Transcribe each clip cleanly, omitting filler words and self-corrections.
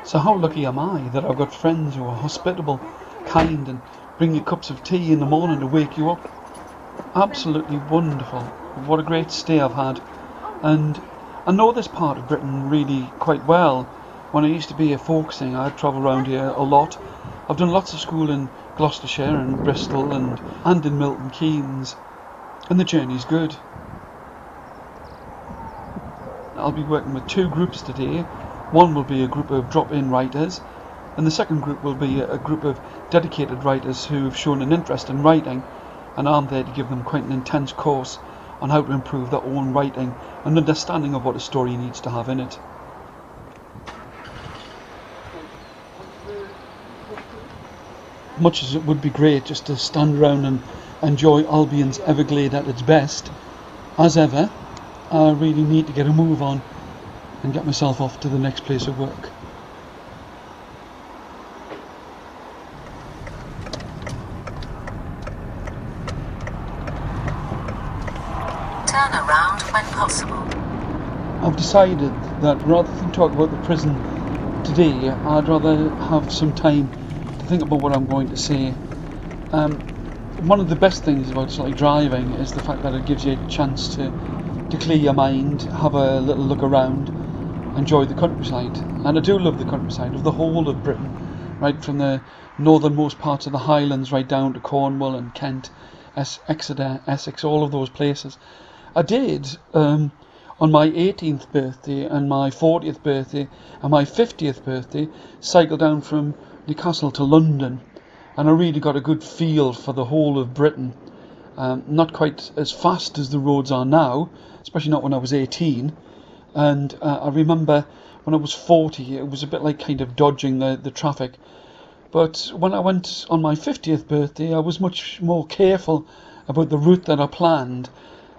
So how lucky am I that I've got friends who are hospitable, kind, and bring you cups of tea in the morning to wake you up. Absolutely wonderful. What a great stay I've had. And I know this part of Britain really quite well. When I used to be a folk singer, I'd travel around here a lot. I've done lots of school in Gloucestershire and Bristol and in Milton, Keynes. And the journey's good. I'll be working with two groups today. One will be a group of drop-in writers, and the second group will be a group of dedicated writers who've shown an interest in writing, and I'm there to give them quite an intense course on how to improve their own writing and understanding of what a story needs to have in it. Much as it would be great just to stand around and enjoy Albion's Everglade at its best, as ever, I really need to get a move on and get myself off to the next place of work. Turn around when possible. I've decided that rather than talk about the prison today, I'd rather have some time to think about what I'm going to say. One of the best things about driving is the fact that it gives you a chance to clear your mind, have a little look around, enjoy the countryside. And I do love the countryside of the whole of Britain, right from the northernmost parts of the Highlands right down to Cornwall and Kent, Exeter, Essex, all of those places. I did, on my 18th birthday and my 40th birthday and my 50th birthday, cycle down from Newcastle to London, and I really got a good feel for the whole of Britain. Not quite as fast as the roads are now, especially not when I was 18, and I remember when I was 40 it was a bit like kind of dodging the traffic, but when I went on my 50th birthday I was much more careful about the route that I planned,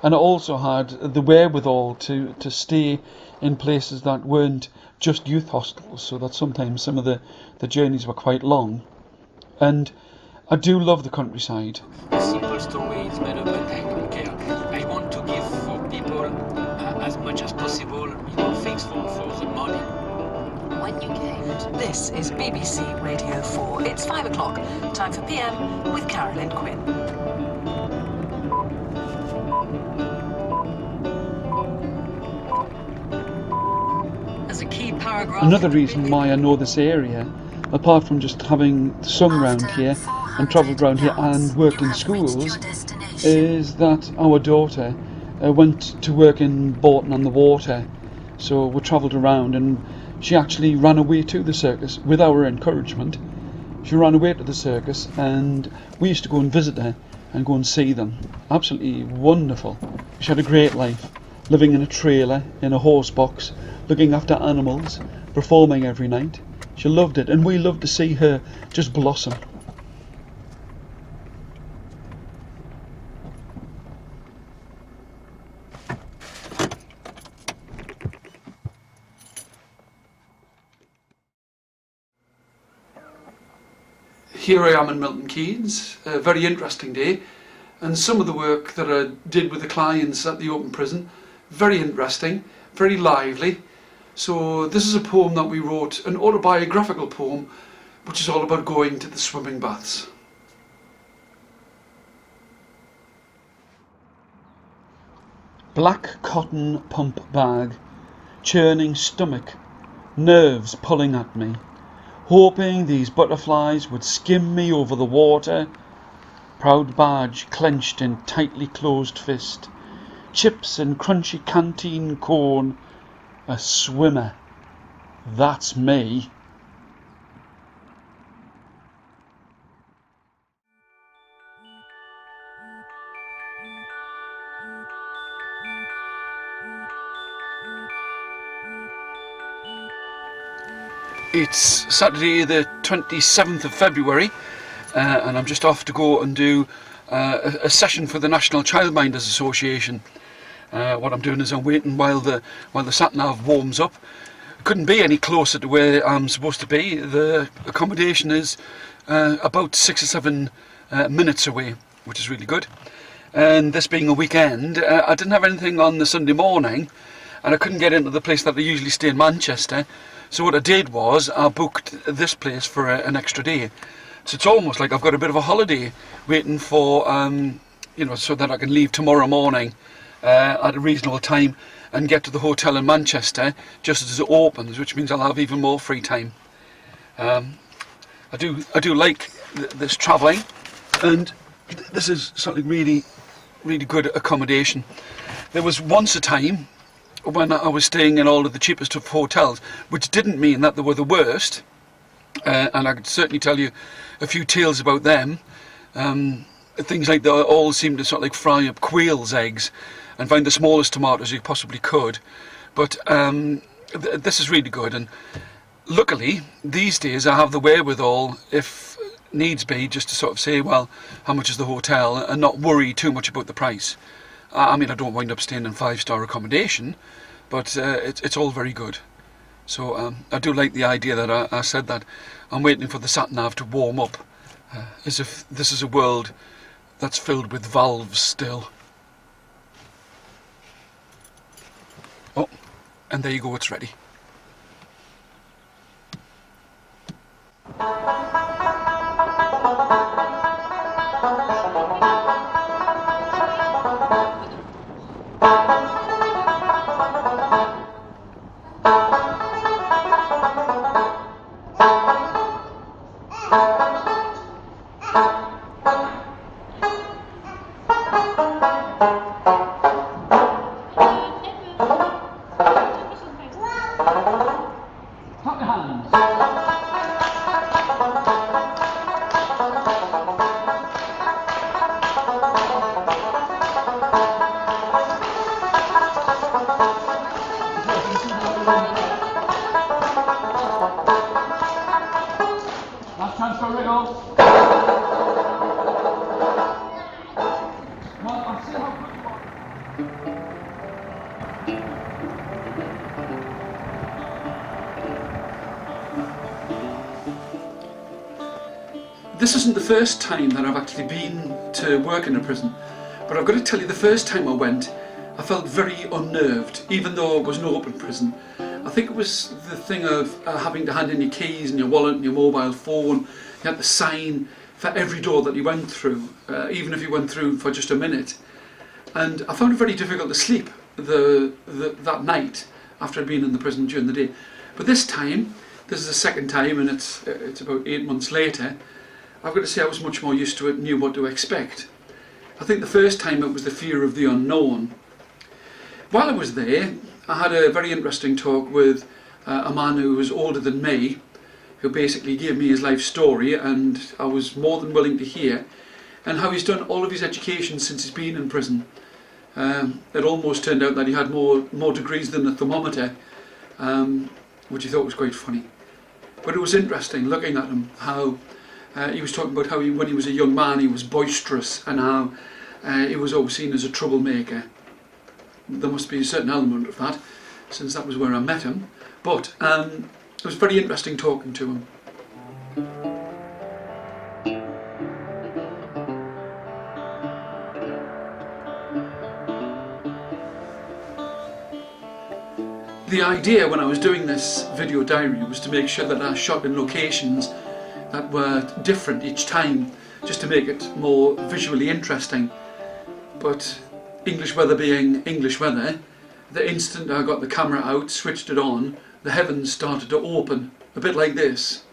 and I also had the wherewithal to stay in places that weren't just youth hostels, so that sometimes some of the journeys were quite long. And I do love the countryside. A simple story is better, but I don't care. I want to give for people as much as possible, things for the money. When you came. This is BBC Radio 4. It's 5 o'clock. Time for PM with Carolyn Quinn. As a key paragraph. Another reason why I know this area, apart from just having sung around here and travelled around here and worked in schools, is that our daughter went to work in Bolton on the Water. So we travelled around, and she actually ran away to the circus with our encouragement. She ran away to the circus, and we used to go and visit her and go and see them. Absolutely wonderful. She had a great life, living in a trailer, in a horse box, looking after animals, performing every night. She loved it, and we loved to see her just blossom. Here I am in Milton Keynes, a very interesting day, and some of the work that I did with the clients at the open prison, very interesting, very lively. So this is a poem that we wrote, an autobiographical poem, which is all about going to the swimming baths. Black cotton pump bag, churning stomach, nerves pulling at me, hoping these butterflies would skim me over the water. Proud badge clenched in tightly closed fist, chips and crunchy canteen corn. A swimmer, that's me. It's Saturday the 27th of February, and I'm just off to go and do a session for the National Childminders Association. What I'm doing is I'm waiting while the sat-nav warms up. Couldn't be any closer to where I'm supposed to be. The accommodation is about 6 or 7 minutes away, which is really good. And this being a weekend, I didn't have anything on the Sunday morning, and I couldn't get into the place that I usually stay in Manchester. So what I did was I booked this place for an extra day. So it's almost like I've got a bit of a holiday waiting for, you know, so that I can leave tomorrow morning at a reasonable time and get to the hotel in Manchester just as it opens, which means I'll have even more free time. I do like this travelling, and this is something really good accommodation. There was once a time when I was staying in all of the cheapest of hotels, which didn't mean that they were the worst, and I could certainly tell you a few tales about them. Things like they all seemed to sort of like fry up quail's eggs and find the smallest tomatoes you possibly could, but this is really good. And luckily these days I have the wherewithal, if needs be, just to sort of say, well, how much is the hotel, and not worry too much about the price. I mean, I don't wind up staying in 5-star accommodation, but it's all very good. So I do like the idea that I said that I'm waiting for the sat-nav to warm up, as if this is a world that's filled with valves still. Oh, and there you go, it's ready. Last chance for Wriggle. Well, I'll see how good you are. This isn't the first time that I've actually been to work in a prison, but I've got to tell you, the first time I went, I felt very unnerved, even though it was an open prison. I think it was the thing of having to hand in your keys and your wallet and your mobile phone. You had to sign for every door that you went through, even if you went through for just a minute. And I found it very difficult to sleep that night after I'd been in the prison during the day. But this time, this is the second time, and it's about 8 months later, I've got to say I was much more used to it and knew what to expect. I think the first time it was the fear of the unknown. While I was there, I had a very interesting talk with a man who was older than me, who basically gave me his life story, and I was more than willing to hear, and how he's done all of his education since he's been in prison. It almost turned out that he had more degrees than a thermometer, which he thought was quite funny. But it was interesting looking at him, how he was talking about how when he was a young man he was boisterous, and how he was always seen as a troublemaker. There must be a certain element of that, since that was where I met him. But it was very interesting talking to him. The idea when I was doing this video diary was to make sure that I shot in locations that were different each time, just to make it more visually interesting. But English weather being English weather, the instant I got the camera out, switched it on, the heavens started to open, a bit like this.